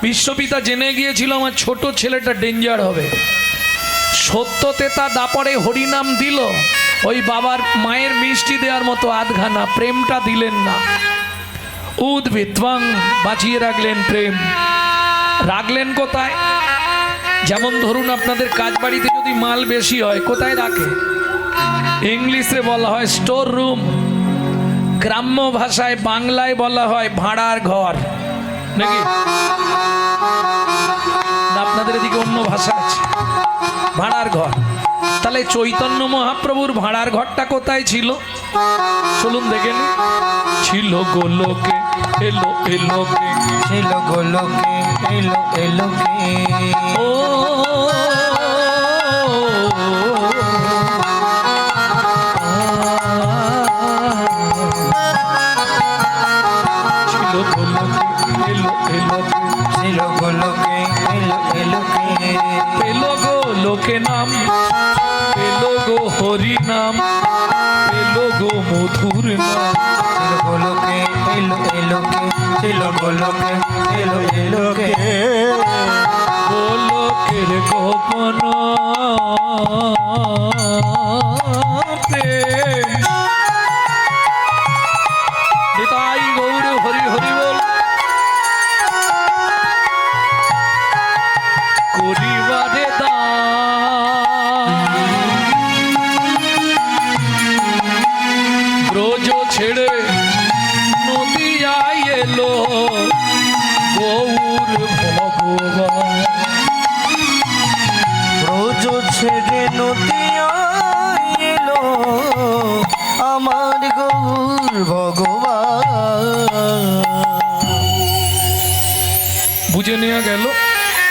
বিশ্বপিতা জেনে গিয়েছিল আমার ছোট ছেলেটা ডেঞ্জার হবে। সত্য তেতা দাপরে হরিনাম দিল, ওই বাবার মায়ের মিষ্টি দেওয়ার মতো আধখানা প্রেমটা দিলেন না। উদ্ভিত্বাং বাঁচিয়ে রাখলেন প্রেম। রাখলেন কোথায়? যেমন ধরুন আপনাদের কাজ বাড়িতে যদি মাল বেশি হয় কোথায় রাখে? ইংলিশে বলা হয় স্টোর রুম, গ্রাম্য ভাষায় বাংলায় বলা হয় ভাড়ার ঘর, নাকি? আপনাদের এদিকে অন্য ভাষা আছে, ভাড়ার ঘর। তাহলে চৈতন্য মহাপ্রভুর ভাড়ার ঘরটা কোথায় ছিল? চলুন দেখে নি। ছিল গোলোকে এলো এলোকে, ছিল গোলোকে এলো এলোকে, ও ছিল গোলোকে এলো এলোকে, ছিল গোলোকে এলো এলোকে, পেলো গো লোকে নাম, পেলো গো হরি নাম, পেলো গো মধুর নাম। ছিল গোলোকে এলো এলোকে, ছিল গোলোকে এলো এলোকে, গোলকের গোপন প্রেম। নিতাই গৌর হরি হরি বল। করিবারে দান ব্রজ ছেড়ে নদিয়ায় এলো গৌর ভগবান। ব্রজ ছেড়ে নদিয়া এলো আমার গৌর ভগবান। বুঝে নেওয়া গেল।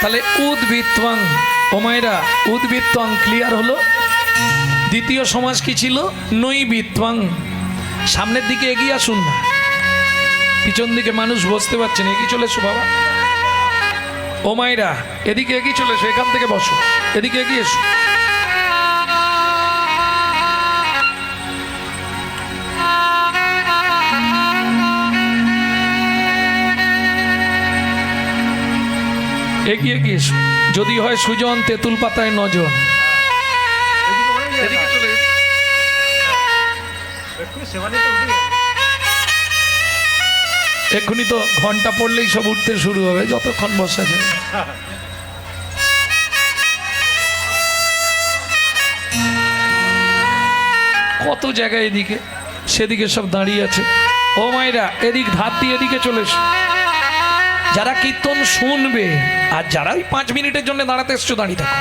তাহলে উদ্ভিত্বাং, ও মায়েরা, উদ্ভিত্বাং ক্লিয়ার হলো। দ্বিতীয় সমাস কি ছিল? নৈবিত্বাং। সামনের দিকে এগিয়ে আসুন না, পিছন দিকে মানুষ বসতে পারছেন, এগিয়ে চলে এসো বাবা। ও মায়েরা এদিকে এগিয়ে চলে এসো, এখান থেকে বসো, এদিকে এগিয়ে এসো। এগিয়ে এগিয়ে এসো। যদি হয় সুজন, তেঁতুল পাতায় নজন। এদিকে চলে এসো। এক্ষুনি তো ঘন্টা পড়লেই সব উঠতে শুরু হবে, যতক্ষণ বসা যায়। কত জায়গায় এদিকে সেদিকে সব দাঁড়িয়ে আছে। ও মায়েরা এদিক ধার দিয়ে এদিকে চলে এসো। যারা কীর্তন শুনবে আর যারা ওই 5 মিনিটের জন্য দাঁড়াতে এসছো দাঁড়িয়ে থাকো।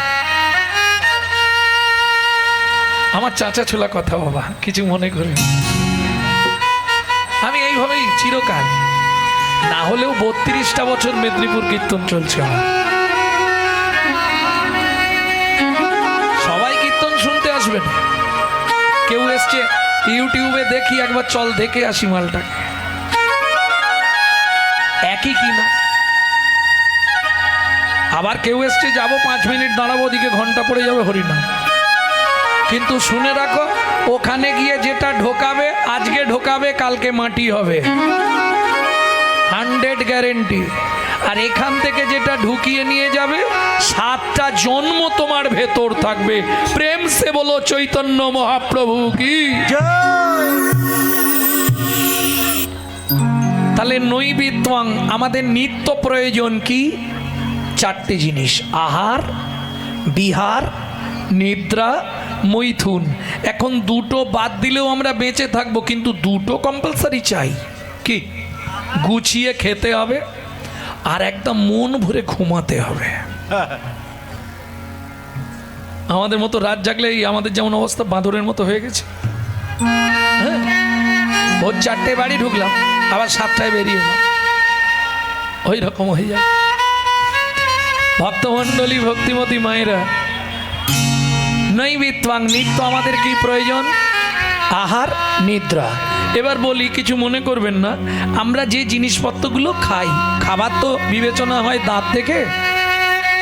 আমার চাচা ছোলা কথা বাবা, কিছু মনে করে। আমি এইভাবেই চিরকাল, না হলেও 32টা বছর মেদিনীপুর কীর্তন চলছে আমার। সবাই কীর্তন শুনতে আসবে না, কেউ এসছে ইউটিউবে দেখি একবার চল দেখে আসি মালটাকে, একই কিনা। আবার কেউ এসছে যাবো 5 মিনিট দাঁড়াবো, ওদিকে ঘন্টা পড়ে যাবে হরিনাম। কিন্তু শুনে রাখো, ওখানে গিয়ে যেটা ঢোকাবে, আজকে ঢোকাবে কালকে মাটি হবে, 100 গ্যারেন্টি। আর এখান থেকে যেটা ঢুকিয়ে নিয়ে যাবে 7টা জন্ম তোমার ভেতর থাকবে। প্রেম সে বলো চৈতন্য মহাপ্রভু কি। তাহলে নৈবিত্বাং আমাদের নিত্য প্রয়োজন কি? 4টে জিনিস, আহার, বিহার, নিদ্রা, মৈথুন। এখন 2টো বাদ দিলেও আমরা বেঁচে থাকবো, কিন্তু 2টো কম্পালসারি চাই। কি? গুছিয়ে খেতে হবে আর একদম মন ভরে ঘুমাতে হবে। আমাদের মতো রাত জাগলেই আমাদের যেমন অবস্থা বাঁদরের মতো হয়ে গেছে। হ্যাঁ, ভোর 4টে বাড়ি ঢুকলাম, আবার 7টায় বেরিয়ে এলাম, ওই রকম হয়ে যায়। ভক্তমণ্ডলী, ভক্তিমতী মায়েরা, নৈবিত্বাং নিত্য আমাদের কি প্রয়োজন? আহার, নিদ্রা। এবার বলি, কিছু মনে করবেন না, আমরা যে জিনিসপত্রগুলো খাই, খাবার তো বিবেচনা হয় দাঁত থেকে,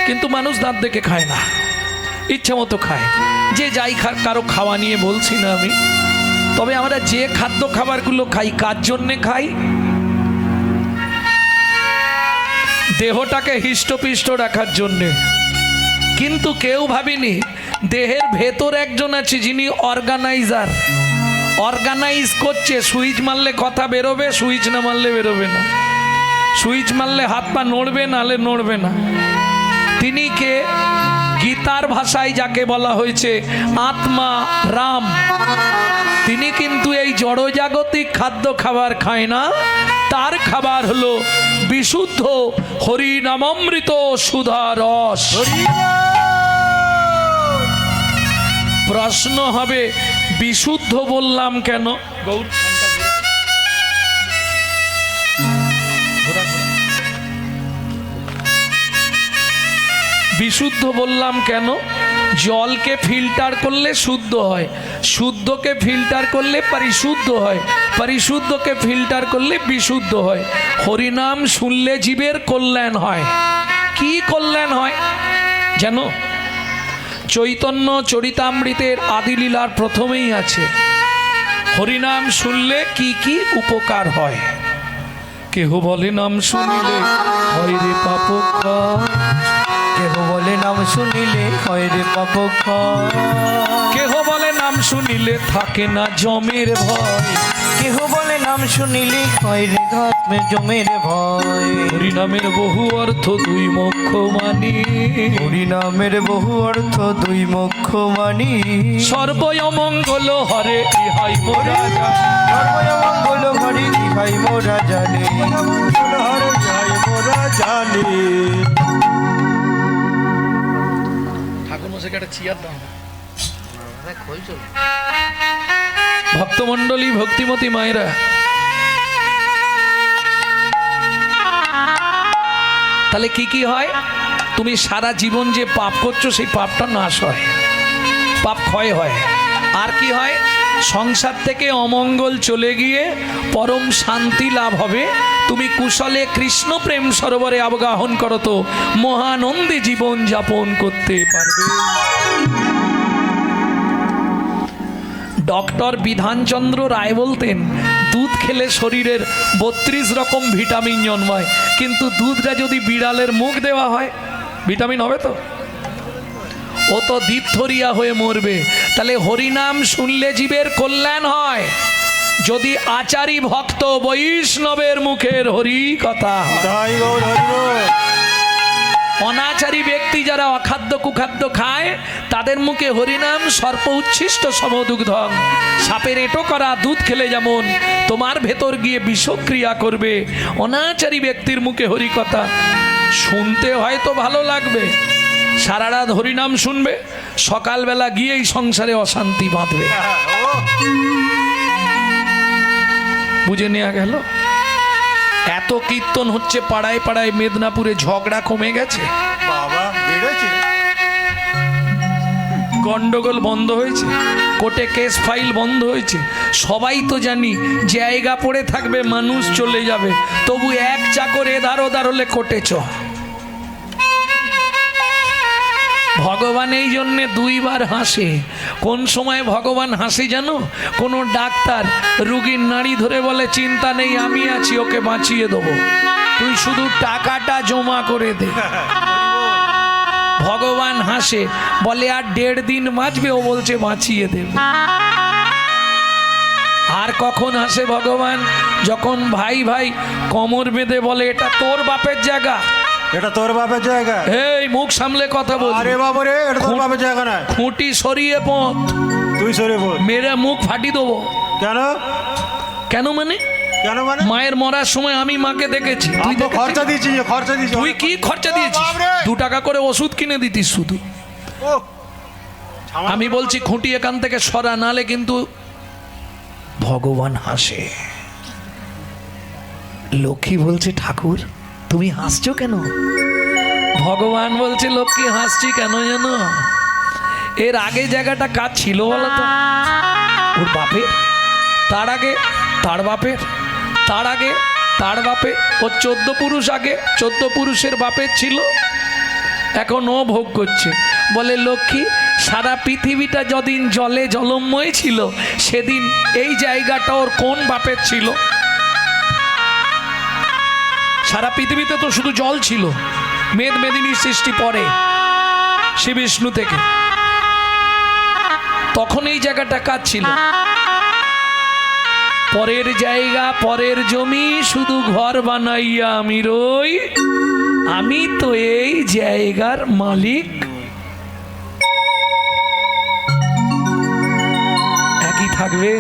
কিন্তু মানুষ দাঁত দেখে খায় না, ইচ্ছা মতো খায়। যে যাই কারো খাওয়া নিয়ে বলছি না আমি, তবে আমরা যে খাদ্য খাবারগুলো খাই কার জন্যে খাই? দেহটাকে হৃষ্টপিষ্ট রাখার জন্যে, কিন্তু কেউ ভাবিনি দেহের ভেতর একজন আছে যিনি অর্গানাইজার, অর্গানাইজ করছে। সুইচ মারলে কথা বেরোবে, সুইচ না মারলে বেরোবে না, সুইচ মারলে হাত পা নড়বে, নালে নড়বে না। তিনি কে? গীতার ভাষায় যাকে বলা হয়েছে আত্মা রাম। তিনি কিন্তু এই জড়জাগতিক খাদ্য খাবার খায় না, তার খাবার হলো বিশুদ্ধ হরিনামামৃত সুধা রস। প্রশ্ন হবে বিশুদ্ধ বললাম কেন? গৌর বিশুদ্ধ বললাম কেন? জলকে ফিল্টার করলে শুদ্ধ হয়, শুদ্ধকে ফিল্টার করলে পরিশুদ্ধ হয়, পরিশুদ্ধকে ফিল্টার করলে বিশুদ্ধ হয়। হরিনাম শুনলে জীবের কল্যাণ হয়। কি কল্যাণ হয় জানো? চৈতন্য চরিতামৃতের আদিলীলার প্রথমেই আছে হরিনাম শুনলে কি কি উপকার হয়। কেহ বলে নাম শুনিলে হয় রে পাপ ক্ষয়, কেহ বলে নাম শুনিলে হয় রে পাপ ক্ষয়, কেহ বলে নাম শুনিলে থাকে না জমের ভয়, কেহ বলে নাম শুনিলে হয় রে ধর্মে জমের ভয়। হরিনামের বহু অর্থ দুই মোক্ষ মানি, হরিনামের বহু অর্থ দুই মোক্ষ মানি, সর্বমঙ্গল হরে ইহাই মোরা জানি। সর্বমঙ্গল হরি ইহাই মোরা জানি, হরে ইহাই মোরা জানি। ঠাকুরমশাইকে একটা চেয়ার দাও। ভক্তমণ্ডলী, ভক্তিমতী মায়েরা, তাহলে কি কি হয়? তুমি সারা জীবন যে পাপ করছো সেই পাপটা নাশ হয়, পাপ ক্ষয় হয়। আর কি হয়? সংসার থেকে অমঙ্গল চলে গিয়ে পরম শান্তি লাভ হবে। তুমি কুশলে কৃষ্ণ প্রেম সরোবরে অবগাহন করো তো মহানন্দে জীবন যাপন করতে পারবে। ডক্টর বিধানচন্দ্র রায় বলতেন দুধ খেলে শরীরের 32 রকম ভিটামিন জন্মায়, কিন্তু দুধটা যদি বিড়ালের মুখ দেওয়া হয় ভিটামিন হবে তো? ও তো দীপথরিয়া হয়ে মরবে। তাহলে হরিনাম শুনলে জীবের কল্যাণ হয়। যদি আচারী ভক্ত বৈষ্ণবের মুখের হরি কথা হয়। অনাচারী ব্যক্তি যারা অখাদ্য কুখাদ্য খায় তাদের মুখে হরিনাম সর্প উচ্ছিষ্ট সমদুগ্ধং, সাপের এঁটো করা দুধ খেলে যেমন তোমার ভেতর গিয়ে বিষক্রিয়া করবে, অনাচারী ব্যক্তির মুখে হরি কথা শুনতে হয়তো ভালো লাগবে, সারা রাত হরিনাম শুনবে, সকালবেলা গিয়েই সংসারে অশান্তি বাঁধবে। বুঝে নেওয়া গেল? এত কীর্তন হচ্ছে পাড়ায় পাড়ায়, মেদিনীপুরে ঝগড়া কমে গেছে, বাবা বেড়েছে, গন্ডগোল বন্ধ হয়েছে, কোর্টে কেস ফাইল বন্ধ হয়েছে। সবাই তো জানি জায়গা পড়ে থাকবে, মানুষ চলে যাবে, তবু এক চাকর এধার ওধার হলে কোর্টে চ। ভগবান এই জন্যে দুইবার হাসে। কোন সময় ভগবান হাসে জানো? কোনো ডাক্তার রুগীর নাড়ি ধরে বলে চিন্তা নেই আমি আছি, ওকে বাঁচিয়ে দেবো, তুই শুধু টাকাটা জমা করে দে। ভগবান হাসে, বলে আর 1.5 দিন বাঁচবে, ও বলছে বাঁচিয়ে দেব। আর কখন হাসে ভগবান? যখন ভাই ভাই কোমর বেঁধে বলে এটা তোর বাপের জায়গা, এটা তোর বাপের জায়গা, এই মুখ সামলে কথা বল। আরে বাবা রে, এটা তোর বাপের জায়গা না, খুঁটি সরিয়ে পথ, তুই সরে বল। মেরে মুখ ফাটি দেবো। কেন? কেন মানে? কেন মানে? মায়ের মরার সময় আমি মাকে দেখেছি। তুই তো খরচা দিয়েছি, খরচা দিয়েছি। তুই কি খরচা দিয়েছিস? 2 টাকা করে ওষুধ কিনে দিতিস শুধু। আমি বলছি খুঁটি এখান থেকে সরা, নালে কিন্তু ভগবান হাসে। লক্ষ্মী বলছে ঠাকুর তুমি হাসছো কেন? ভগবান বলছে লক্ষ্মী হাসছি কেন জানো? এর আগে জায়গাটা কাজ ছিল বলো তো? ওর বাপের, তার আগে তার বাপের, তার আগে তার বাপের, ও 14 পুরুষ আগে 14 পুরুষের বাপের ছিল, এখন ও ভোগ করছে। বলে লক্ষ্মী সারা পৃথিবীটা যদিন জলে জলময় ছিল সেদিন এই জায়গাটা ওর কোন বাপের ছিল? সারা পৃথিবীতে তো শুধু জল ছিল, মেদ মেদিনীর সৃষ্টি পরে শ্রী বিষ্ণু থেকে, তখন এই জায়গাটা কাজ ছিল। পরের জায়গা পরের জমি শুধু ঘর বানাইয়া আমি রই, আমি তো এই জায়গার মালিক। একই থাকবে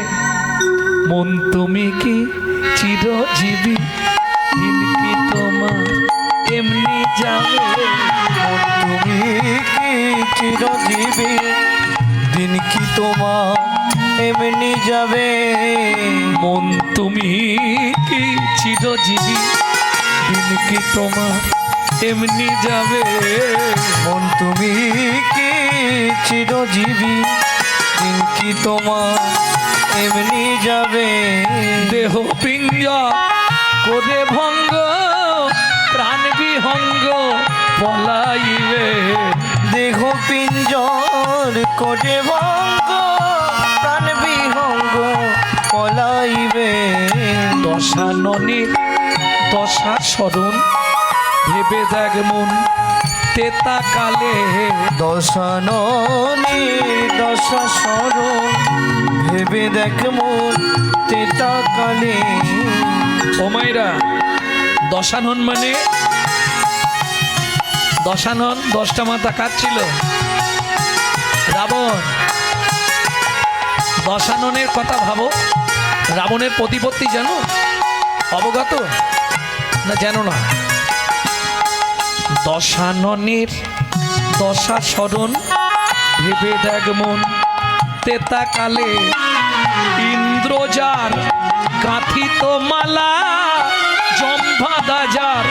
মন তুমি কি চিরজীবী, দিন কি তোমার এমনি যাবে। মন তুমি কি চিরজীবী, দিন কি তোমার এমনি যাবে। মন তুমি কি চিরজীবী, দিন কি তোমার এমনি যাবে। মন তুমি কি চিরজীবী, দিন কি তোমার এমনি যাবে। দেহ পিঞ্জর করে ভঙ্গ, প্রাণ বিহঙ্গ পলাইবে। দেহ পিঞ্জর করে ভঙ্গ, প্রাণ বিহঙ্গ পলাইবে। দশাননের দশা স্মরণ ভেবে দেখ মন তেতা কালে। দশাননে দশা স্মরণ ভেবে দেখ মন তেতা কালে। ও মাইরা, দশানন মানে দশানন 10টা মাথা কাটছিল রাবণ। দশাননের কথা ভাবো, রাবণের প্রতিপত্তি জানো, অবগত না জানো না? দশাননের দশা স্মরণ ভেবে দেখ মন তেতা কালে। ইন্দ্রজার কাঁথিত মালা, জম্ভাদা যার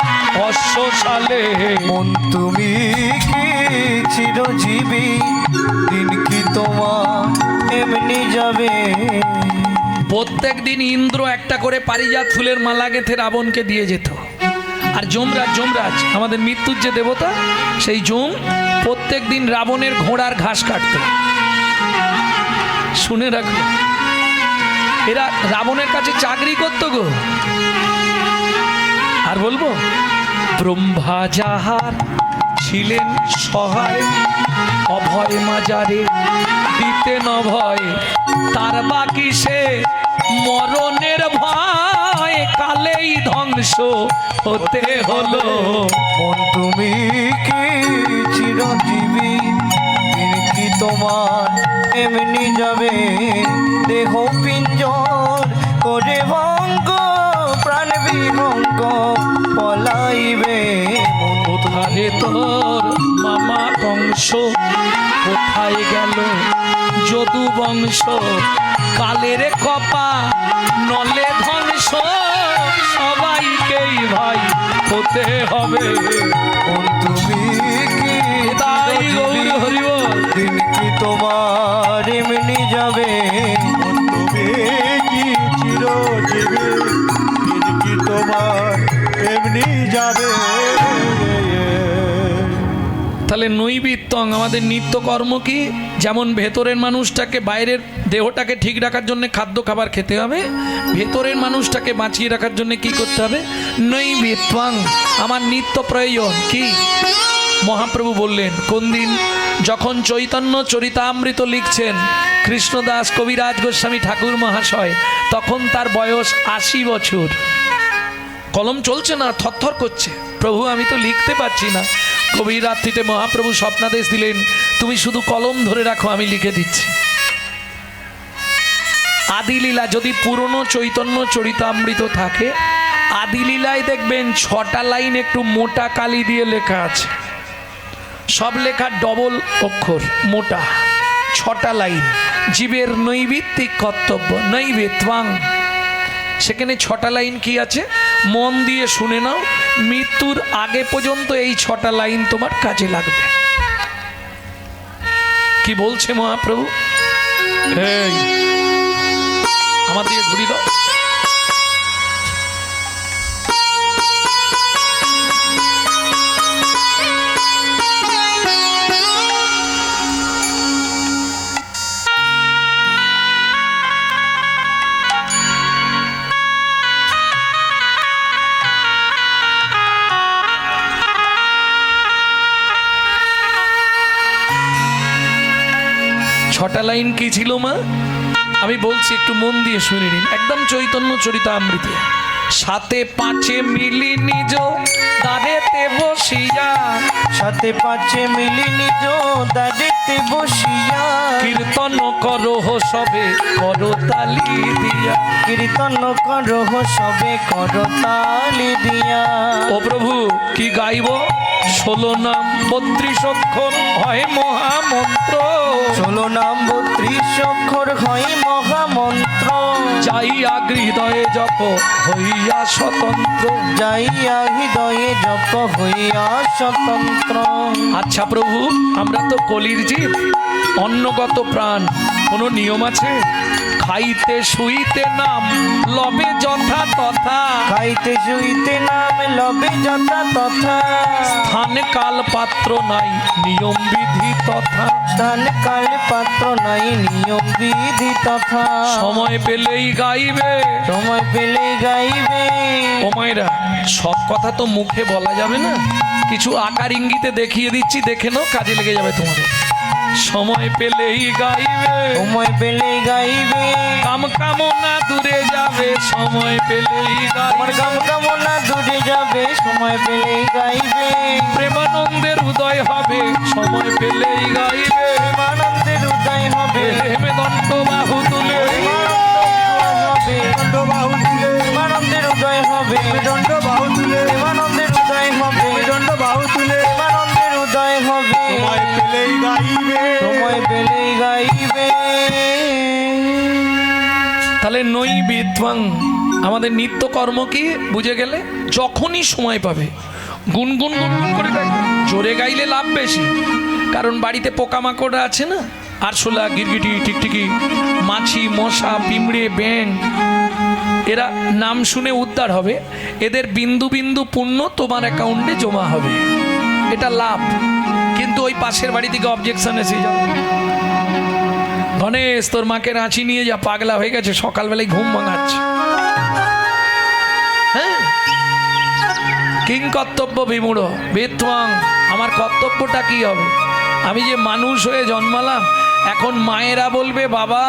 অশ্বশালে। মন তুমি কি চিরজীবী, দিন কি তোমার এমনি যাবে। প্রত্যেক দিন ইন্দ্র একটা করে পারিজাত ফুলের মালা গেঁথে রাবণকে দিয়ে যেত। আর যমরাজ আমাদের মৃত্যুর যে দেবতা, সেই যম প্রত্যেক দিন রাবণের ঘোড়ার ঘাস কাটত। শুনে রাখো, এরা রাবণের কাছে চাকরি করতো গো। আর বলবো, ব্রহ্মা যাহার ছিলেন সহায়, অভয় মাজারে দিতেন অভয়। তার বাকি সে মরণের ভয়, কালেই ধ্বংস হতে হলো। মন তুমি কি চিরজীবী, দিন কি তোমার এমনি যাবে। দেহ পিঞ্জর করে ভঙ্গ, প্রাণ বিভঙ্গ পলাইবে। কোথায় তোর মামা কংস, কোথায় গেল যদু বংশ। কালের কপা নলে ধ্বংস, সবাইকেই ভাই হতে হবে। মন তুমি কি তাই গৌর চিরজীবী, হরিবল। দিন কি তোমার এমনি যাবে। মন তুমি কি চিরজীবী, দিন কি তোমার এমনি যাবে। তাহলে নৈবিত্তং আমাদের নিত্যকর্ম কি? যেমন ভেতরের মানুষটাকে, বাইরের দেহটাকে ঠিক রাখার জন্য খাদ্য খাবার খেতে হবে, ভেতরের মানুষটাকে বাঁচিয়ে রাখার জন্য কি করতে হবে? নৈবিত্তং আমার নিত্য প্রয়োজন কি? মহাপ্রভু বললেন কোন দিন? যখন চৈতন্য চরিতামৃত লিখছেন কৃষ্ণদাস কবিরাজ গোস্বামী ঠাকুর মহাশয়, তখন তার বয়স 80 বছর। কলম চলছে না, থরথর করছে, প্রভু আমি তো লিখতে পারছি না। গভীর রাত্রিতে মহাপ্রভু স্বপ্নাদেশ দিলেন, তুমি শুধু কলম ধরে রাখো, আমি লিখে দিচ্ছি। আদিলীলা যদি পুরনো চৈতন্য চরিতামৃত থাকে, আদিলীলায় দেখবেন 6টা লাইন একটু মোটা কালি দিয়ে লেখা আছে। সব লেখা ডবল অক্ষর মোটা, 6টা লাইন। জীবের নৈবিত্তিক কর্তব্য নৈবেত্বাং, সেখানে 6টা লাইন কি আছে মন দিয়ে শুনে নাও। মৃত্যুর আগে পর্যন্ত এই 6টা লাইন তোমার কাজে লাগবে। কি বলছে মহাপ্রভু? এই আমার দিকে ঘুরি দাও। ছটা লাইন কি ছিল মা? আমি বলছি, একটু মন দিয়ে শুনে নিন, একদম চৈতন্য চরিতামৃতে। সাথে পাঁচে মিলি নিজ দাঁড়েতে বসিয়া, সাথে পাঁচে মিলি নিজ দাঁড়িতে বসিয়া, কীর্তন করহ সবে করতালি দিয়া। কীর্তন করহ সবে করতালি দিয়া। ও প্রভু, কি গাইব? 16 নাম 32 অক্ষর হয় মহামন্ত্র, 16 নাম 32 অক্ষর হয় মহামন্ত্র। যাইয়া হৃদয়ে জপ হইয়া স্বতন্ত্র, যাইয়া হৃদয়ে জপ হইয়া স্বতন্ত্র। আচ্ছা প্রভু, আমরা তো কলির জীব, অন্নগত প্রাণ, কোনো নিয়ম আছে? খাইতে শুইতে নাম লবে যথা তথা, খাইতে শুইতে নাম লবে যথা তথা। স্থান কাল পাত্র নাই নিয়ম বিধি তথা, স্থান কাল পাত্র নাই নিয়ম বিধি তথা। সময় পেলেই গাইবে, সময় পেলে গাইবে। ও মায়েরা, সব কথা তো মুখে বলা যাবে না, কিছু আকার ইঙ্গিতে দেখিয়ে দিচ্ছি, দেখে নাও, কাজে লেগে যাবে তোমাদের। সময় পেলেই গাইবে, সময় পেলে গাইবে। কাম কামনা দূরে যাবে, সময় পেলেই আমার গাইবে। কাম কামনা দূরে যাবে, সময় পেলে গাইবে। প্রেমানন্দের উদয় হবে, সময় পেলেই গাইবে। প্রেমানন্দের উদয় হবে, হেমে দণ্ড বাহু তুলে, প্রেমানন্দের উদয় হবে, দণ্ড বাহু তুলে। প্রেমানন্দের উদয় হবে, দণ্ড বাহু তুলে। প্রেমানন্দের উদয় হবে, সময় পেলেই গাইবে, সময় পেলেই গাইবে। তাহলে নই বিদ্বাং, আমাদের নিত্য কর্ম কি বুঝে গেলে? যখনই সময় পাবে গুনগুন গুনগুন করে গাইবে। জোরে গাইলে লাভ বেশি, কারণ বাড়িতে পোকামাকড় আছে না, আরশোলা, গিরগিটি, টিকটিকি, মাছি, মশা, পিঁমড়ে, ব্যাঙ, এরা নাম শুনে উদ্ধার হবে। এদের বিন্দু বিন্দু পুণ্য তোমার অ্যাকাউন্টে জমা হবে, এটা লাভ। কিন্তু ওই পাশের বাড়ি থেকে অবজেকশন এসে যাবে, গণেশ তোর মাকে রাঁচি নিয়ে যা, পাগলা হয়ে গেছে, সকালবেলায় ঘুম ভাঙাচ্ছে। হ্যাঁ, কিং কর্তব্য বিমূঢ় বিত্বাং, আমার কর্তব্যটা কি হবে? আমি যে মানুষ হয়ে জন্মালাম, এখন মায়েরা বলবে বাবা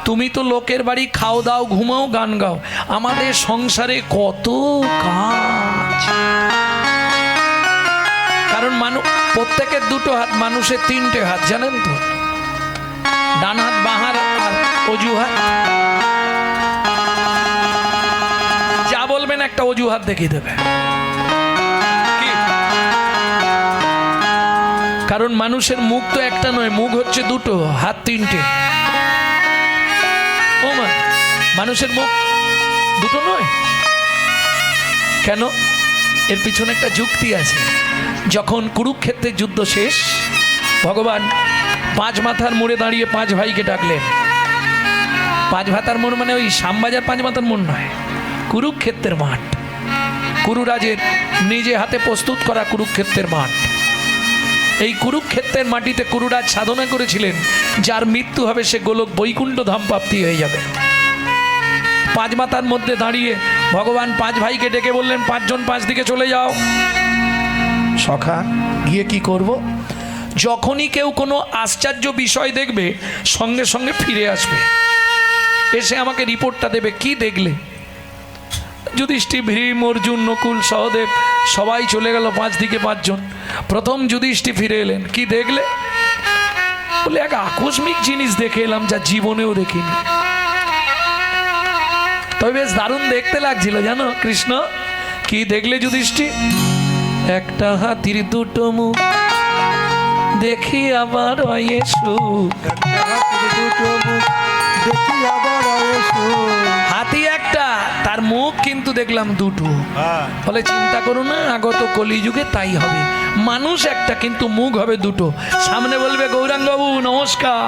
তুমি তো লোকের বাড়ি খাও দাও ঘুমাও গান গাও, আমাদের সংসারে কত কাজ। কারণ প্রত্যেকের দুটো হাত, মানুষের 3টে হাত, জানেন তো? ডান হাত, বাঁ হাত আর অজুহাত। যা বলবেন একটা অজুহাত দেখিয়ে দেবে। কারণ মানুষের মুখ তো একটা নয়, মুখ হচ্ছে দুটো, হাত 3টে। ও মা, মানুষের মুখ দুটো নয় কেন? এর পিছনে একটা যুক্তি আছে। যখন কুরুক্ষেত্রের যুদ্ধ শেষ, ভগবান 5 মাথার মোড়ে দাঁড়িয়ে 5 ভাইকে ডাকলেন। 5 মাথার মোড় মানে ওই শ্যামবাজার 5 মাথার মোড় নয়, কুরুক্ষেত্রের মাঠ, কুরুরাজের নিজে হাতে প্রস্তুত করা কুরুক্ষেত্রের মাঠ। এই কুরুক্ষেত্রের মাটিতে কুরুরাজ সাধনা করেছিলেন, যার মৃত্যু হবে সে গোলক বৈকুণ্ঠ ধাম প্রাপ্তি হয়ে যাবে। 5 মাথার মধ্যে দাঁড়িয়ে ভগবান 5 ভাইকে ডেকে বললেন, 5 জন 5 দিকে চলে যাও। সখা, গিয়ে কি করব? যখনই কেউ কোনো আশ্চর্য বিষয় দেখবে সঙ্গে সঙ্গে ফিরে আসবে, এসে আমাকে রিপোর্টটা দেবে, কি দেখলে? যুধিষ্ঠির, ভীম, অর্জুন, নকুল, সহদেব সবাই চলে গেল 5 দিকে 5 জন। প্রথম যুধিষ্ঠির ফিরে এলেন, কি দেখলে? বলে এক আকস্মিক জিনিস দেখে এলাম, যা জীবনেও দেখিনি। তবে বেশ দারুণ দেখতে লাগছিল, জানো কৃষ্ণ? কি দেখলে যুধিষ্ঠির? একটা হাতির 2টো মুখ, দেখি আবার হয় সুখ। হাতি একটা, তার মুখ কিন্তু দেখলাম 2টো। ফলে চিন্তা করো না, আগত কলিযুগে তাই হবে। মানুষ একটা কিন্তু মুখ হবে 2টো। সামনে বলবে গৌরাঙ্গ বাবু নমস্কার,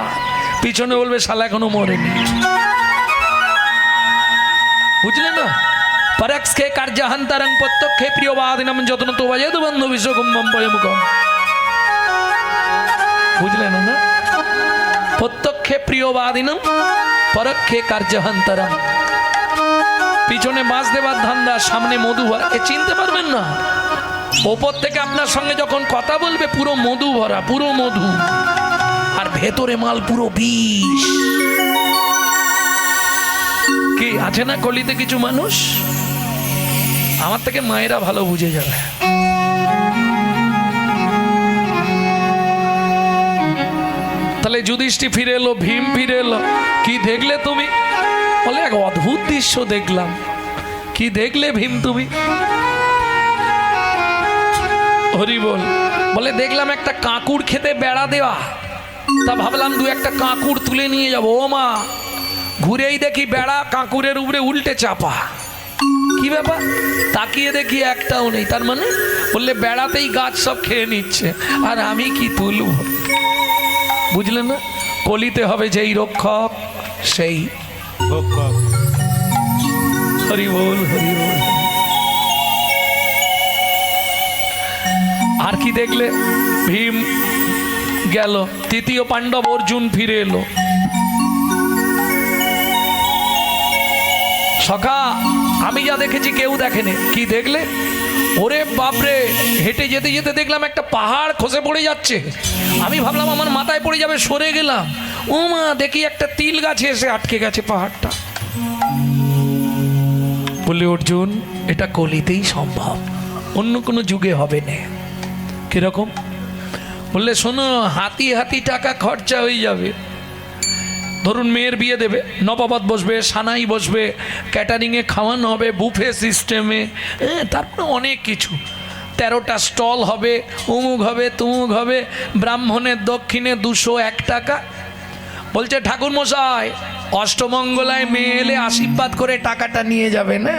পিছনে বলবে শালা এখনো মরেনি। বুঝলে না? পরক্ষে কার্যহান্তরং প্রত্যক্ষে প্রিয়বাদিনম যত্ন তো বাজেদ বন্ধু বিশ্বকুম্ভম পয়মুখম। বুঝলে না? প্রত্যক্ষে প্রিয়বাদিনম, পরক্ষে কার্যহান্তরম। পিছনে বাঁশ দেবার ধান্দা, সামনে মধু ভরা। এ চিনতে পারবেন না। ওপর থেকে আপনার সঙ্গে যখন কথা বলবে পুরো মধু ভরা, পুরো মধু। আর ভেতরে মাল পুরো বিষ। কি আছে না কলিতে কিছু মানুষ? আমার থেকে মায়েরা ভালো বুঝে যাবে। তাহলে যুধিষ্ঠির ফিরে এলো, ভীম ফিরে এলো। কি দেখলে তুমি? বলে এক অদ্ভুত দৃশ্য দেখলাম। কি দেখলে ভীম তুমি? হরি বল। বলে দেখলাম একটা কাঁকুর খেতে বেড়া দেওয়া, তা ভাবলাম দু একটা কাঁকুর তুলে নিয়ে যাবো। ও মা, ঘুরেই দেখি বেড়া কাঁকুরের উপরে উল্টে চাপা। কি ব্যাপার? তাকিয়ে দেখি একটাও নেই। তার মানে বললে বেড়াতেই গাছ সব খেয়ে নিচ্ছে, আর আমি কি তুলব? বুঝলে না? কলিতে হবে যেই রক্ষক সেই ভক্ষক। হরি বল, হরি বল। আর কি দেখলে? ভীম গেল, তৃতীয় পাণ্ডব অর্জুন ফিরে এলো। সখা, আমি যা দেখেছি কেউ দেখেনি। কি দেখলে? ওরে বাপরে, হেঁটে যেতে যেতে দেখলাম একটা পাহাড় খসে পড়ে যাচ্ছে। আমি ভাবলাম আমার মাথায় পড়ে যাবে, সরে গেলাম। ও মা, দেখি একটা তিল গাছে এসে আটকে গেছে পাহাড়টা। বললে অর্জুন, এটা কলিতেই সম্ভব, অন্য কোনো যুগে হবে না। কিরকম? বললে শোনো, হাতি হাতি টাকা খরচা হয়ে যাবে। ধরুন মেয়ের বিয়ে দেবে, নবাবত বসবে, সানাই বসবে, ক্যাটারিংয়ে খাওয়ানো হবে, বুফে সিস্টেমে, তারপরে অনেক কিছু। 13টা স্টল হবে, উমুক হবে তুমুক হবে, ব্রাহ্মণের দক্ষিণে 201 টাকা। বলছে ঠাকুর মশাই, অষ্টমঙ্গলায় মেয়ে এলে আশীর্বাদ করে টাকাটা নিয়ে যাবে না।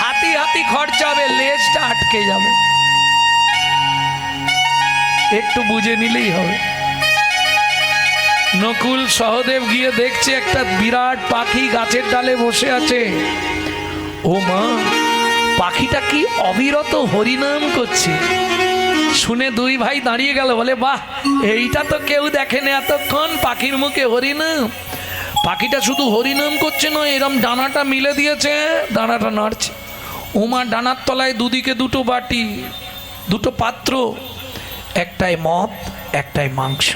হাতি হাতি খরচা হবে, লেজটা আটকে যাবে। একটু বুঝে নিলেই হবে। নকুল সহদেব গিয়ে দেখছে একটা বিরাট পাখি গাছের ডালে বসে আছে। ও মা, পাখিটা কি অবিরত হরিনাম করছে। শুনে দুই ভাই দাঁড়িয়ে গেল। বলে বাহ, এইটা তো কেউ দেখেনি এতক্ষণ, পাখির মুখে হরিনাম। পাখিটা শুধু হরিনাম করছে নয়, এরম ডানাটা মিলে দিয়েছে, ডানাটা নাড়ছে। ওমা, ডানার তলায় দুদিকে দুটো বাটি, দুটো পাত্র, একটাই মদ, একটাই মাংস।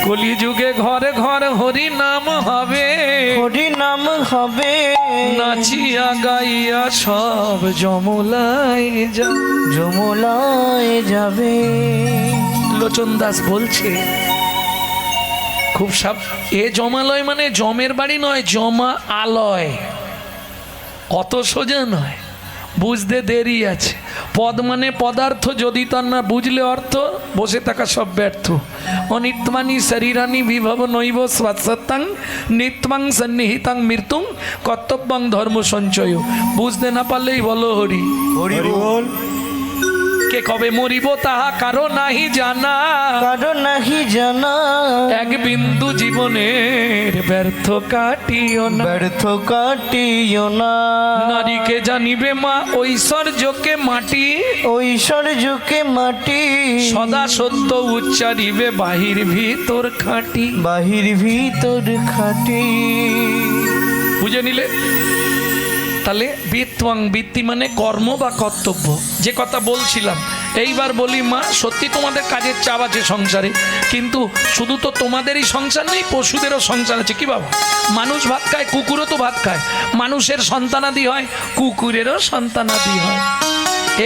কলিযুগে ঘরে ঘরে হরি নাম হবে, হরি নাম হবে, নাচিয়া গাইয়া সব যমলায় যমলায় যাবে। লোচন দাস বলছে খুব সাব, এ জমালয় মানে জমের বাড়ি নয়, জমা আলয়। অত সোজা নয়, বুঝতে দেরি আছে। পদ মানে পদার্থ, যদি তার না বুঝলে অর্থ, বসে থাকা সব ব্যর্থ। অনিত্মানি শরীরানি বিভব নৈব স্বাত্সত্যাং নিত্যাং সন্নিহিতাং মৃত্যুং কর্তব্যং ধর্ম সঞ্চয়। বুঝতে না পারলেই বলো হরি হরি বল। কে কবে মরিব তাহা কারো নাহি জানা, কারো নাহি জানা। এক বিন্দু জীবনের ব্যর্থ কাটিও না, ব্যর্থ কাটিও না। নারীকে জানিবে মা ঐশ্বর্যকে মাটি, ঐশ্বর্যকে মাটি। সদা সত্য উচ্চারিবে বাহির ভিতর খাঁটি। বাহির ভিতর খাটি। বুঝে নিলে? তাহলে বৃত্তং, বৃত্তি মানে কর্ম বা কর্তব্য, যে কথা বলছিলাম। এইবার বলি মা, সত্যি তোমাদের কাজের চাপ আছে সংসারে, কিন্তু শুধু তো তোমাদেরই সংসার নেই, পশুদেরও সংসার আছে। কি বাবা, মানুষ ভাত খায়, কুকুরও তো ভাত খায়। মানুষের সন্তানাদি হয়, কুকুরেরও সন্তানাদি হয়।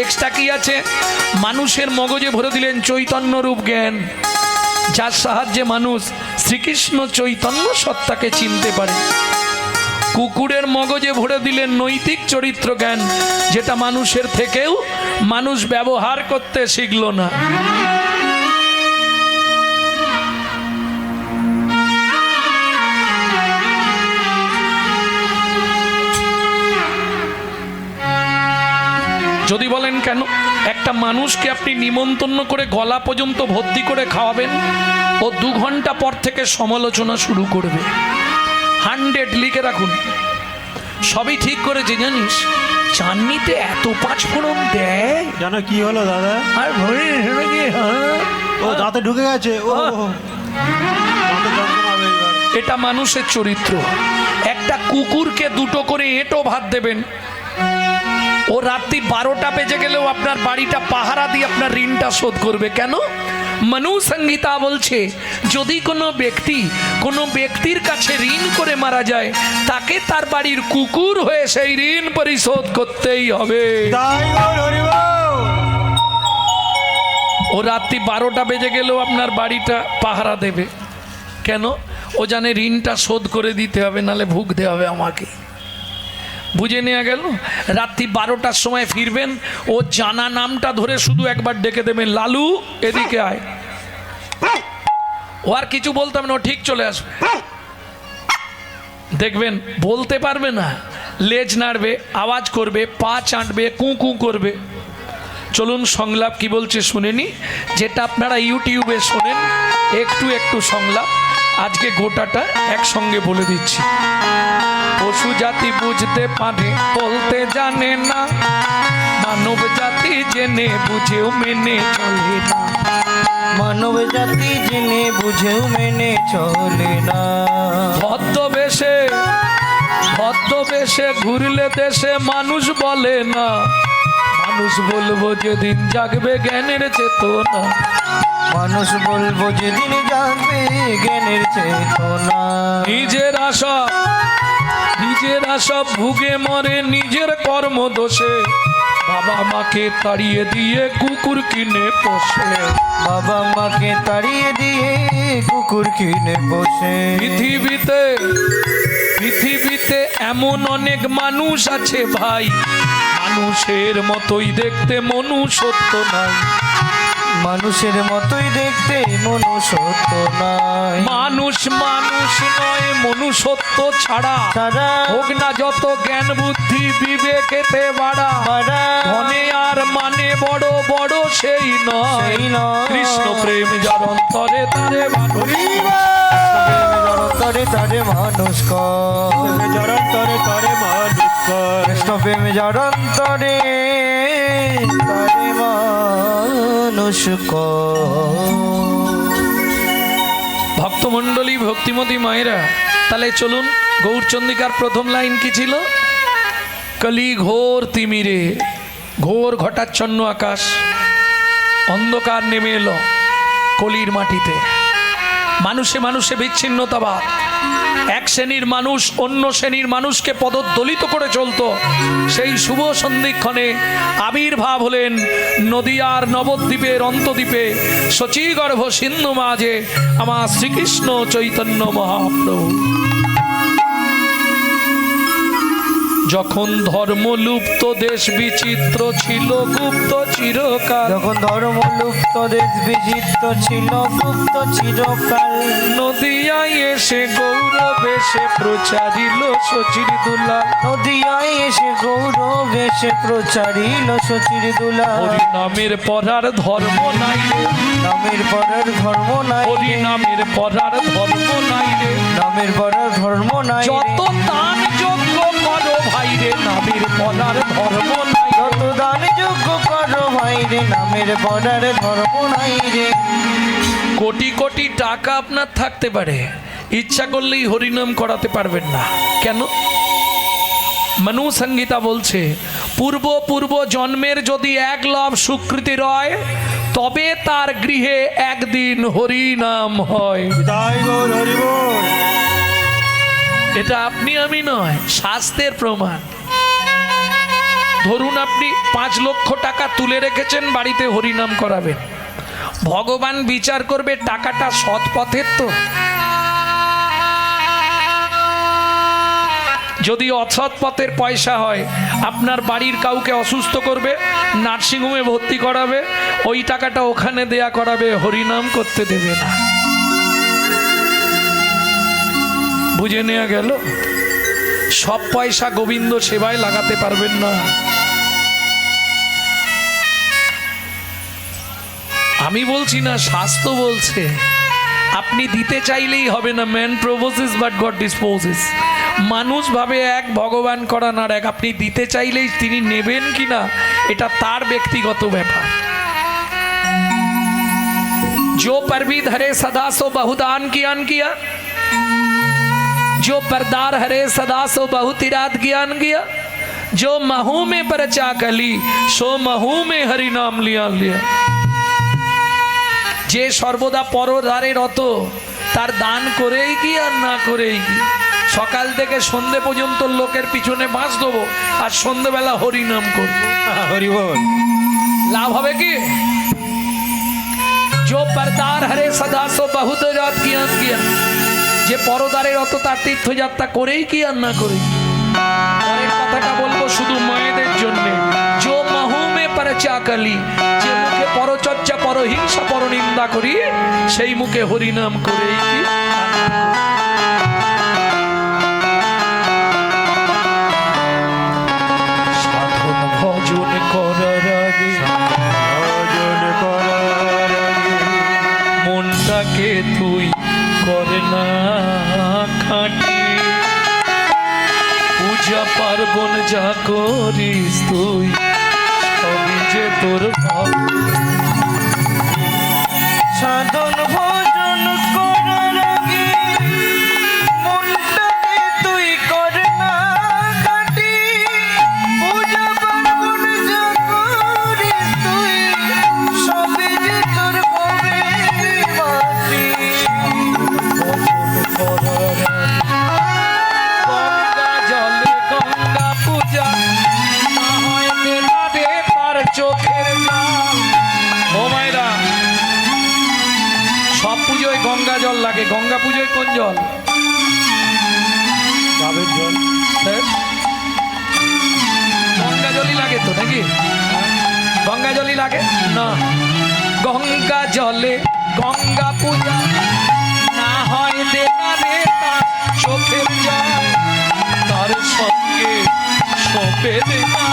এক্সট্রা কি আছে? মানুষের মগজে ভরে দিলেন চৈতন্য রূপ জ্ঞান, যার সাহায্যে মানুষ শ্রীকৃষ্ণ চৈতন্য সত্তাকে চিনতে পারে। কুকুরের মগজে ভরে দিলেন নৈতিক চরিত্র জ্ঞান, যেটা মানুষের থেকেও মানুষ ব্যবহার করতে শিখল না। যদি বলেন কেন, একটা মানুষকে আপনি নিমন্ত্রণ করে গলা পর্যন্ত ভর্তি করে খাওয়াবেন, ও 2 ঘন্টা পর থেকে সমালোচনা শুরু করবে। 100 লিখে রাখুন। সবই ঠিক করেছে জানিস, চাটনিতে এত 5 ফোড়ন দেয়, জানো কি হলো দাদা? আর ভরে ও দাঁতে ঢুকে গেছে। ও দাঁতে যন্ত্রণা হবে এবার। এটা মানুষের চরিত্র। একটা কুকুরকে 2টো করে এঁটো ভাত দেবেন, ও রাত্রি 12টা বেজে গেলেও আপনার বাড়িটা পাহারা দিয়ে আপনার ঋণটা শোধ করবে। কেন? মনু সংহিতা বলছে যদি কোনো ব্যক্তির কাছে ঋণ করে মারা যায়, তাকে তার বাড়ির কুকুর হয়ে সেই ঋণ পরিশোধ করতেই হবে। ও রাত্রি 12টা বেজে গেলেও আপনার বাড়িটা পাহারা দেবে। কেন? ও জানে ঋণটা শোধ করে দিতে হবে, নালে ভুগতে হবে আমাকে। বুঝে নেওয়া গেল? রাত্রি 12টার সময় ফিরবেন, ও জানা নামটা ধরে শুধু একবার ডেকে দেবেন, লালু এদিকে আয়। ও আর কিছু বলতে হবে না, ও ঠিক চলে আসবে। দেখবেন বলতে পারবে না, লেজ নাড়বে, আওয়াজ করবে, পা চাটবে, কু কু করবে। চলুন সংলাপ কি বলছে শুনেনি, যেটা আপনারা ইউটিউবে শোনেন একটু একটু সংলাপ, আজকে গোটাটা একসঙ্গে বলে দিচ্ছি। পশু জাতি বুঝতে পারে বলতে জানে না, মানব জাতি জেনে বুঝেও মেনে চলে না। মানব জাতি জেনে বুঝেও মেনে চলে না। ছদ্মবেশে ঘুরলে দেশে মানুষ বলে না, মানুষ বলবো যেদিন জাগবে জ্ঞানের চেতনা। মানুষ বলবো যেদিন জাগবে জ্ঞানের চেতনা। নিজের আশা ভুগে মরে নিজের কর্ম দোষে, বাবা মাকে তাড়িয়ে দিয়ে কুকুর কিনে পোষে। বাবা মাকে তাড়িয়ে দিয়ে কুকুর কিনে পোষে। পৃথিবীতে এমন অনেক মানুষ আছে ভাই, মানুষের মতোই দেখতে মনুষ্যত্ব নাই। মানুষের মতোই দেখতে মনুষ্যত্ব নাই। মানুষ নয় মনুষ্যত্ব ছাড়া হোক না যত জ্ঞান বুদ্ধি বিবেকেতে বাড়া। ধনে আর মানে বড় বড় সেই নয়, কৃষ্ণ প্রেম যার অন্তরে তারে মানুষ তারে মানুষ কৃষ্ণ প্রেম যার অন্তরে তারে মানুষ ভক্তমণ্ডলী, ভক্তিমতী মায়েরা, তাহলে চলুন গৌরচন্দ্রিকার প্রথম লাইন কি ছিল? কলি ঘোর তিমিরে, ঘোর ঘটাচ্ছন্ন আকাশ, অন্ধকার নেমে এলো কলির মাটিতে। মানুষে বিচ্ছিন্নতাবাদ, এক শ্রেণীর মানুষ অন্য শ্রেণীর মানুষকে পদদলিত করে চলতো। সেই শুভ সন্ধিক্ষণে আবির্ভাব হলেন নদিয়ার নবদ্বীপের অন্তদ্বীপে শচীগর্ভ সিন্ধু মাঝে আমার শ্রীকৃষ্ণ চৈতন্য মহাপ্রভু। যখন ধর্মলুপ্ত দেশ বিচিত্র ছিল গুপ্ত চিরকাল, যখন ধর্মলুপ্ত দেশ বিচিত্র ছিল গুপ্ত চিরকাল, নদিয়ায় এসে গৌরবেশে প্রচারিল শচীর দুলাল। নদিয়ায় এসে গৌরবেশে প্রচারিল শচীর দুলাল। হরি নামের পড়ার ধর্ম নাই রে, নামের পরার ধর্ম নাই। হরি নামের পড়ার ধর্ম নাই রে, নামের পরার ধর্ম নাই। যত দান যোগ্য করো ভাই রে, নামের পড়ার ধর্ম নাই। যত দান যোগ্য করো ভাই রে, নামের পরার ধর্ম নাই রে। কোটি কোটি টাকা আপনার থাকতে পারে, ইচ্ছা করলেই হরিনাম করাতে পারবেন না। কেন? মনু সংহিতা বলছে পূর্ব জন্মের যদি এক লব সুকৃতি রয়, তবে তার গৃহে একদিন হরিনাম হয়। এটা আপনি আমি নয়, শাস্ত্রের প্রমাণ। ধরুন আপনি 5 লক্ষ টাকা তুলে রেখেছেন, বাড়িতে হরিনাম করাবেন, ভগবান বিচার করবে টাকাটা সৎ পথের তো। যদি অসৎ পথের পয়সা হয়, আপনার বাড়ির কাউকে অসুস্থ করবে, নার্সিংহোমে ভর্তি করাবে, ওই টাকাটা ওখানে দেয়া করাবে, হরিনাম করতে দেবে না। বুঝে নেওয়া গেল? সব পয়সা গোবিন্দ সেবায় লাগাতে পারবেন না। আমি বলছি না, শাস্ত্র বলছে। আপনি দিতে চাইলেই হবে না। Man proposes but god disposes. মানুষ ভাবে এক, ভগবান করান আর এক। আপনি দিতে চাইলেই তিনি নেবেন কিনা এটা তার ব্যক্তিগত ব্যাপার। जो परवी धरे सदा सो बहुदान किया, जो परदार हरे सदा सो बहुत इराद ज्ञान किया। जो महू में परचा कली सो महू में हरि नाम लिया लिया। যে সর্বদা পরধারে রত তার দান করেই কি আর না করেই কি, সকাল থেকে সন্ধে পর্যন্ত লোকের পিছনে বাঁশ দেবো আর সন্ধেবেলা হরি নাম করবো, হরি বল, লাভ হবে কি? जो परदार हरे सदा सो बहुत रात किया किया, যে পরদারের অত তার তীর্থযাত্রা করেই কি আর না করেই। পরের কথাটা বলবো শুধু মায়েদের জন্য। जो महू में परचा कली, যে মুখে পরচর্চা পরহিংসা পরনিন্দা করি সেই মুখে হরিনাম করেই কি। সাধন ভজন করার আগে ভজন করার আগে মনটাকে তুই করে না খাটি, পূজা পার্বণ যা করিস তুই সবই যে তোর ভাব। সাধন ভজন করার আগে মনটাকে তুই কর না খাটি, পূজা পার্বণ যা করিস তুই সবই যে তোর হবে মাটি। গঙ্গা জলে গঙ্গা পূজা না হয় বেলারে তার চোখের জল। ও মায়েরা, সব পুজোয় গঙ্গা জল লাগে, গঙ্গা পুজোয় কোন জল? ডাবের জল, হ্যাঁ? গঙ্গা জলই লাগে তো নাকি? গঙ্গা জলই লাগে না। গঙ্গা জলে গঙ্গা পূজা না হয় দেনারে তার চোখের জল, তার সঙ্গে সপে দেনা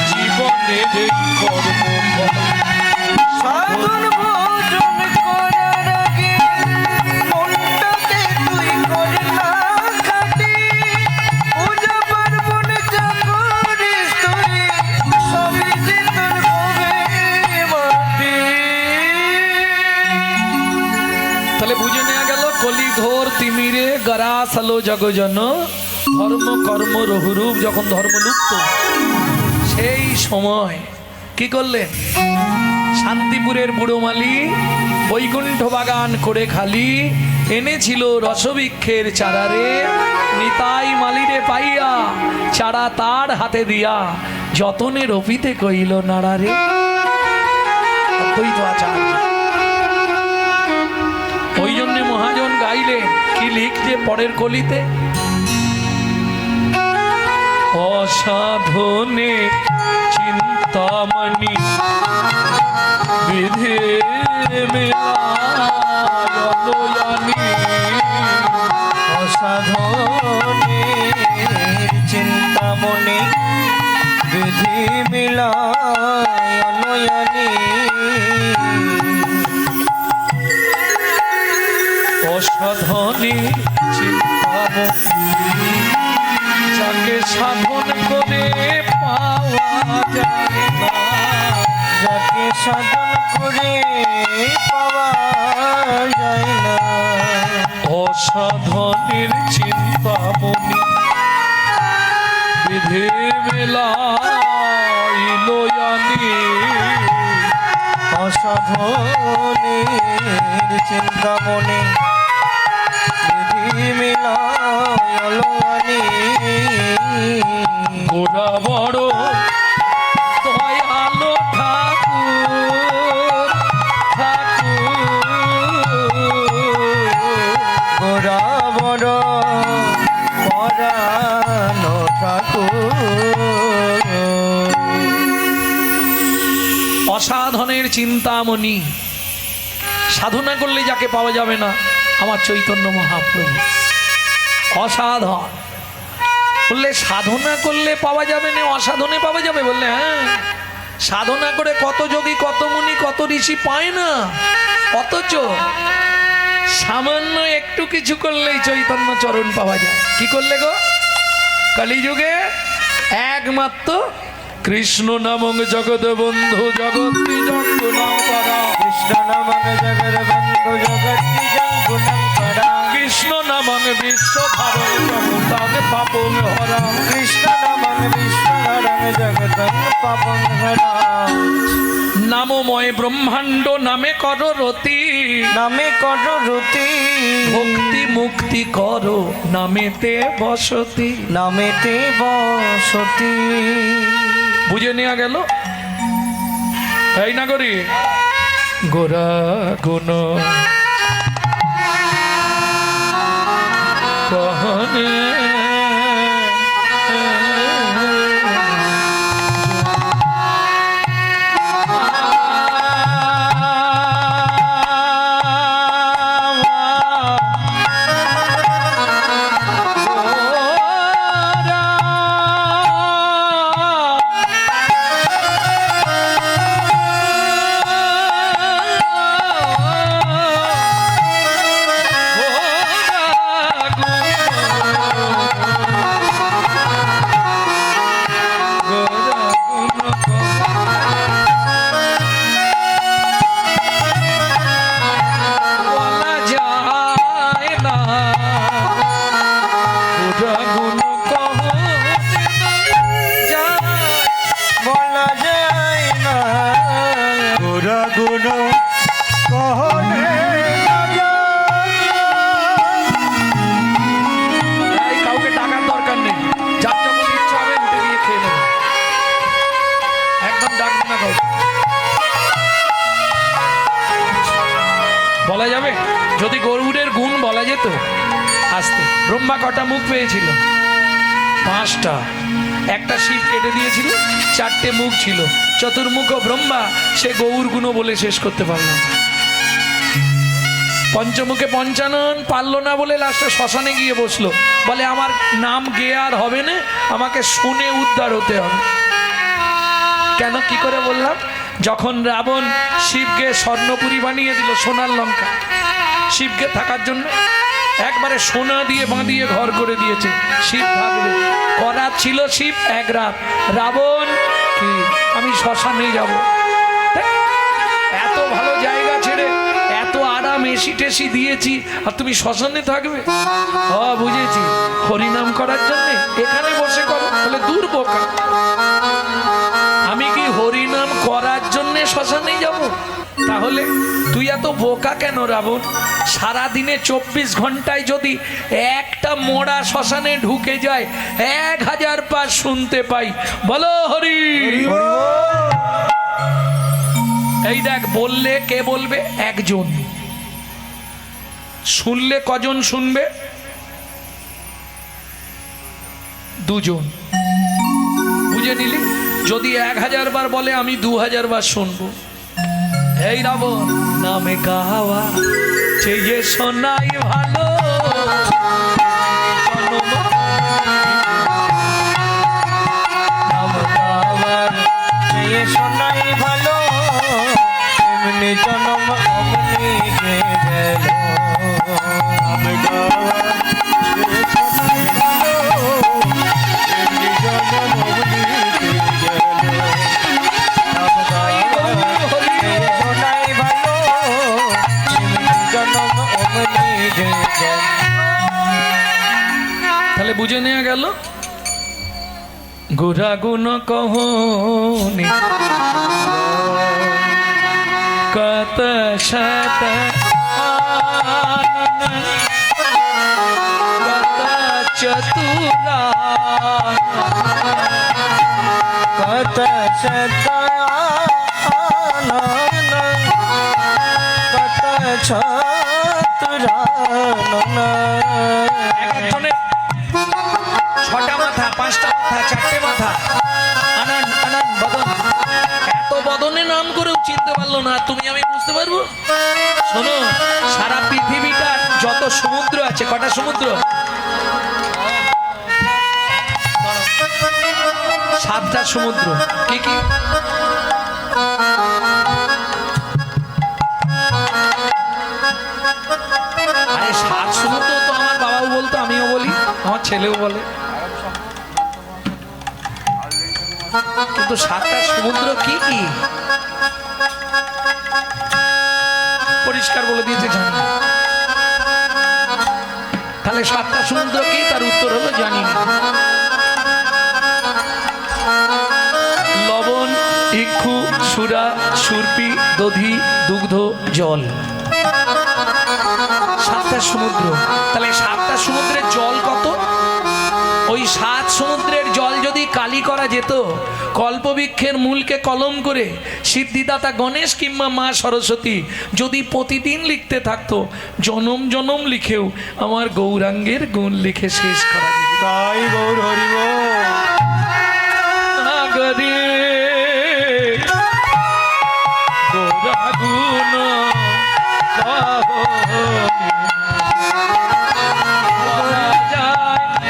জীবনের এই কর্মফল। সাধন ভজন করার আগে মনটাকে তুই কর না খাটি, পূজা পার্বণ যা করিস তুই সবই যে তোর হবে মাটি। তাহলে বুঝে নেওয়া গেল কলি ঘোর তিমিরে গরা সালো জগজন, ধর্ম কর্ম রহুরূপ যখন ধর্ম লুপ্ত, সেই সময় কি করলেন? শান্তিপুরের বুড়োমালি বৈকুণ্ঠ বাগান করে খালি এনেছিল রসবৃক্ষের চারারে, নিতাই মালিরে পাইয়া চারা তার হাতে দিয়া যতনে রপিতে কইল নাড়ারে। অদ্বৈত আচার্য ওই জন্য মহাজন গাইলেন কি লিখছে পরের কলিতে, অসাধনে চিন্তামণি বিধে মেলায়নি। অসাধনের চিন্তামণি বিধি মিলায় নয়নি। অসাধনে চিন্তামণি যাকে সাধন করে পাওয়া যায় না, যাকে সাধন করে পাওয়া যায় না। অসাধনের চিন্তামণি বিধে মেলাইলয়ানি। অসাধনের চিন্তামণি বিধি মিলায়নি। গোড়া বড় দয়ালো ঠাকুর গোরা বড় পরানো ঠাকুর। অসাধনের চিন্তামণি, সাধনা করলে যাকে পাওয়া যাবে না আমার চৈতন্য মহাপ্রভু। অসাধন বললে সাধনা করলে পাওয়া যাবে না, অসাধনে পাওয়া যাবে বললে হ্যাঁ, সাধনা করে কত যোগী কত মুনি কত ঋষি পায় না, অথচ সামান্য একটু কিছু করলেই চৈতন্য চরণ পাওয়া যায়। কি করলে গো? কলিযুগে একমাত্র কৃষ্ণ নামং জগৎ বন্ধু জগৎ জঙ্গু নাম করা, কৃষ্ণ নামং জগৎ বন্ধু জগৎ জঙ্গু নাম করা, কৃষ্ণ নামং বিশ্ব ধারণ জগতাং পাপং হরা। কৃষ্ণ নামং বিশ্বহরং জগতং পাপং হরা। নামময় ব্রহ্মাণ্ড নামে কর রতি, নামে কর রতি, ভক্তি মুক্তি করো নামেতে বসতি। নামেতে বসতি। বুঝে নেওয়া গেল? এই না করি গোরা গুণ কহনে বলা যায় না। গোরা গুণ কহনে না যায়। কাউকে টাকার দরকার নেই, যার যখন ইচ্ছা হবে উঠে গিয়ে খেয়ে নেবে, একদম ডাকবে না কাউকে। বলা যাবে যদি গরুড়ের গুণ বলা যেত আসতে। ব্রহ্মা কটা মুখ পেয়েছিল? 5টা। একটা শিব কেটে দিয়েছিল, 4টে মুখ ছিল। চতুর্মুখ ব্রহ্মা সে গৌর গুণ বলে শেষ করতে পারল না। পঞ্চমুখে পঞ্চানন পারল না বলে লাস্টে শ্মশানে গিয়ে বসলো, বলে আমার নাম গেয়ে আর হবে না, আমাকে শুনে উদ্ধার হতে হবে। কেন কি করে বললাম? যখন রাবণ শিবকে স্বর্ণপুরী বানিয়ে দিল, সোনার লঙ্কা, শিবকে থাকার জন্য একবারে সোনা দিয়ে বাঁধিয়ে ঘর করে দিয়েছে, শিব থাকবে। করাত ছিল শিব 1 রাত। রাবণ কি আমি শ্মশানে যাব, এত ভালো জায়গা ছেড়ে এত আরাম এসি টেসি দিয়েছি আর তুমি শ্মশানে থাকবে? বুঝেছি, হরিনাম করার জন্যে এখানে বসে করো। বলে দূর বোকা, আমি কি হরিনাম করার জন্যে শ্মশানে যাব? তাহলে তুই এত বোকা কেন রাবণ? সারাদিনে 24 ঘন্টায় যদি একটা মোড়া শ্মশানে ঢুকে যায় 1000 পার শুনতে পাই। বলো হরি। এই দেখ, বললে কে বলবে? একজন। শুনলে কজন শুনবে? 2 জন। বুঝে নিলি? যদি 1000 বার বলে আমি 2000 বার শুনবো। এই রাবণ নামে গাওয়া চেয়ে শোনাই ভালো, নাম গাওয়ার চেয়ে শোনাই ভালো, এমনি জনম অমনি যে গেল। নাম গাওয়ার চেয়ে শোনাই ভালো, এমনি জনম অমনি যে গেল। নাম গাওয়ার চেয়ে শোনাই ভালো, এমনি জনম অমনি যে গেল। তাহলে বুঝে নেওয়া গেল গোরা গুণ কহনি কত শত কত চতুরা কত শতানন কত ছতুরানন। একজনের 6টা মাথা, 5টা মাথা, 4টে মাথা, আনন আনন বদন, এত বদনে নাম করেও চিনতে পারলো না। তুমি আমি বুঝতে পারবো? শোনো, সারা পৃথিবীটার যত সমুদ্র আছে, কটা সমুদ্র? 7টা সমুদ্র। কি কি? আরে 7 সমুদ্র তো আমার বাবাও বলতো, আমিও বলি, আমার ছেলেও বলে। কিন্তু 7টা সমুদ্র কি কি পরিষ্কার বলে দিয়েছে, জানি। তাহলে সাতটা সমুদ্র কি? তার উত্তর হলো জানি না। লবণ, ইক্ষু, সুরা, সুরপি, দধি, দুগ্ধ, জল, সাতটা সমুদ্র। তাহলে সাতটা সমুদ্রের জল কত? ওই 7 সমুদ্রের জল যদি কালি করা যেত, কল্পবৃক্ষের মূলকে কলম করে সিদ্ধিদাতা গণেশ কিংবা মা সরস্বতী যদি প্রতিদিন লিখতে থাকতো, জনম জনম লিখেও আমার গৌরাঙ্গের গুণ লিখে শেষ করা যেত। তাই গৌর হরিব নাগরে গৌরাগুণ বলা যায়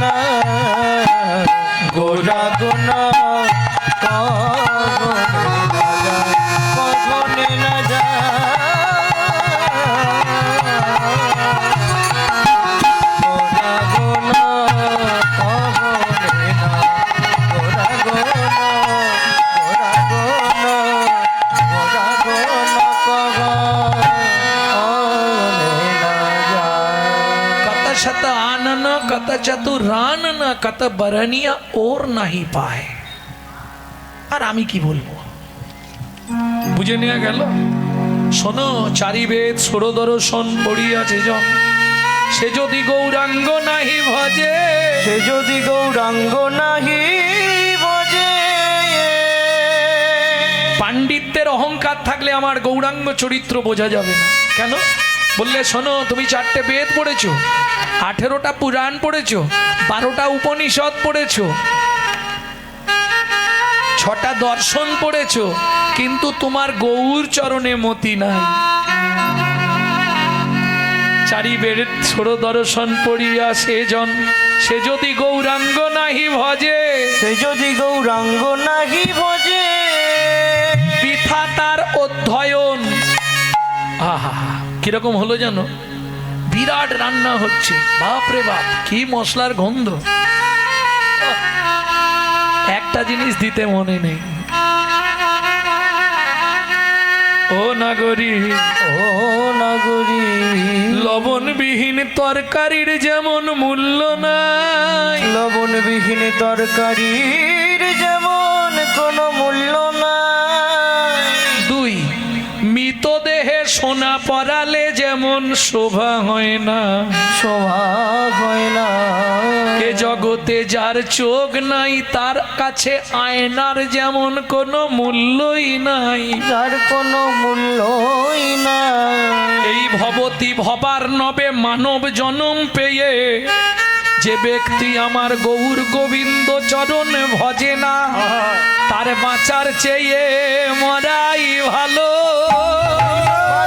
না গোরা গুণ কখনে না যায় গোরা গুণ কখনে না গোরা গুণ গোরা গুণ গোরা গুণ কখনে না যায় कत शत आनन कत चतुरानन कत बरनिया और नहीं पाए। আর আমি কি বলবো, বুঝে নেওয়া গেল। শোনো, চারি বেদ ষোড় দর্শন পড়িয়াছে জন, সে যদি গৌরাঙ্গ নাহি ভজে, সে যদি গৌরাঙ্গ নাহি ভজে। পাণ্ডিত্যের অহংকার থাকলে আমার গৌরাঙ্গ চরিত্র বোঝা যাবে না। কেন বললে, শোনো, তুমি 4টে বেদ পড়েছো, 18টা পুরাণ পড়েছো, 12টা উপনিষদ পড়েছো, 6টা দর্শন পড়েছো, কিন্তু তোমার গৌর চরণে মতি নাই। চারি বেদ ষোড় দর্শন পড়িয়া সেজন, সে যদি গৌরাঙ্গ নাহি ভজে, সে যদি গৌরাঙ্গ নাহি ভজে। বৃথা তার অধ্যয়ন। আহা, কিরকম হলো জানো? বিরাট রান্না হচ্ছে, বাপরে বাপ কি মশলার গন্ধ, একটা জিনিস দিতে মনে নেই। ও নাগরী, ও নাগরী, লবণবিহীন তরকারির যেমন মূল্য নাই, লবণবিহীন তরকারির যেমন কোনো মূল্য নাই। 2, মৃতদেহে সোনা পরালে যেমন শোভা হয় না, শোভা হয় না। এ জগতে যার চোখ নাই তার কাছে আয়নার যেমন কোনো মূল্যই নাই, যার কোনো মূল্যই নাই। এই ভবতি ভবার নবে মানব জনম পেয়ে যে ব্যক্তি আমার গৌর গোবিন্দ চরণ ভজে না, তার বাঁচার চেয়ে মরাই ভালো।